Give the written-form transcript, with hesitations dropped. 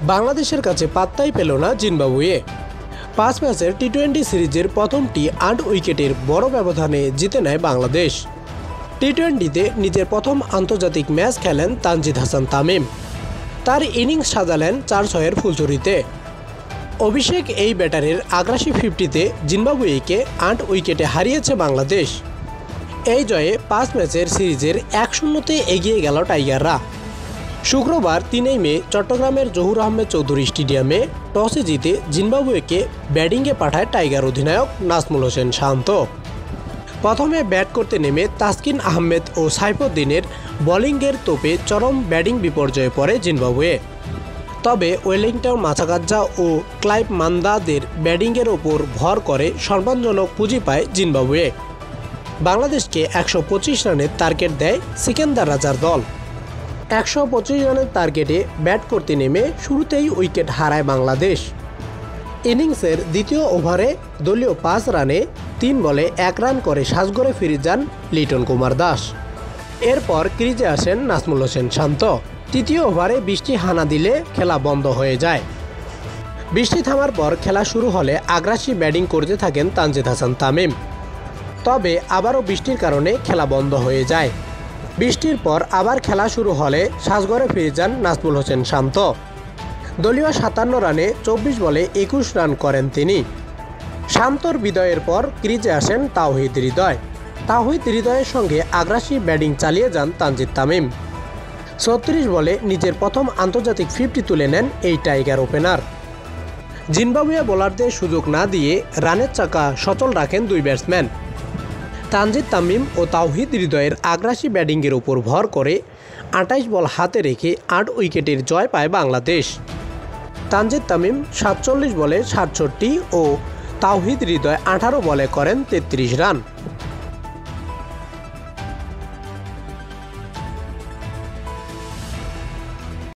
বাংলাদেশের কাছে পাত্তাই পেল না জিম্বাবুয়ে। ৫ ম্যাচের টি-20 সিরিজের প্রথমটি ৮ উইকেটের বড় ব্যবধানে জিতে নেয় বাংলাদেশ। টি-20তে নিজের প্রথম আন্তর্জাতিক ম্যাচ খেলেন তানজিদ হাসান তামিম। তার ইনিংস সাজালেন ৪-৬-এর ফুলঝুরিতে। অভিষেক এই ব্যাটারের আগ্রাসী 50-তে জিম্বাবুয়েকে ৮ উইকেটে হারিয়েছে বাংলাদেশ। এই জয়ে ৫ ম্যাচের সিরিজের ১-০তে এগিয়ে গেল টাইগাররা। শুক্রবার ৩ মে চট্টগ্রামের জহুর আহমেদ চৌধুরী স্টেডিয়ামে টসে জিতে জিম্বাবুয়েকে ব্যাটিংয়ে পাঠায় টাইগার অধিনায়ক নাজমুল হোসেন শান্ত। প্রথমে ব্যাট করতে নেমে তাসকিন আহমেদ ও সাইফুদ্দিনের বোলিংয়ের তোপে চরম ব্যাটিং বিপর্যয়ে পড়ে জিম্বাবুয়ে। তবে ওয়েলিংটন মাসাকাদ্জা ও ক্লাইভ মান্দাদের ব্যাটিংয়ের ওপর ভর করে সম্মানজনক পুঁজি পায় জিম্বাবুয়ে। বাংলাদেশকে ১২৫ রানের টার্গেট দেয় সিকান্দার রাজার দল। ১২৫ রানের টার্গেটে ব্যাট করতে নেমে শুরুতেই উইকেট হারায় বাংলাদেশ। ইনিংসের দ্বিতীয় ওভারে দলীয় ৫ রানে ৩ বলে ১ রান করে সাজঘরে ফিরে যান লিটন কুমার দাস। এরপর ক্রিজে আসেন নাজমুল হোসেন শান্ত। তৃতীয় ওভারে বৃষ্টি হানা দিলে খেলা বন্ধ হয়ে যায়। বৃষ্টি থামার পর খেলা শুরু হলে আগ্রাসী ব্যাটিং করতে থাকেন তানজিদ হাসান তামিম। তবে আবারও বৃষ্টির কারণে খেলা বন্ধ হয়ে যায়। বৃষ্টির পর আবার খেলা শুরু হলে সাজঘরে ফিরে যান নাজমুল হোসেন শান্ত। দলীয় ৫৭ রানে ২৪ বলে ২১ রান করেন তিনি। শান্তর বিদায়ের পর ক্রিজে আসেন তাওহিদ হৃদয়। তাওহিদ হৃদয়ের সঙ্গে আগ্রাসী ব্যাটিং চালিয়ে যান তানজিদ তামিম। ৩৬ বলে নিজের প্রথম আন্তর্জাতিক 50 তুলে নেন এই টাইগার ওপেনার। জিম্বাবুয়ে বোলারদের সুযোগ না দিয়ে রানের চাকা সচল রাখেন দুই ব্যাটসম্যান। তানজিদ তামিম ও তাওহিদ হৃদয়ের আগ্রাসী ব্যাটিংয়ের উপর ভর করে ২৮ বল হাতে রেখে ৮ উইকেটের জয় পায় বাংলাদেশ। তানজিদ তামিম ৪৭ বলে ৬৭ ও তাওহিদ হৃদয় ১৮ বলে করেন ৩৩ রান।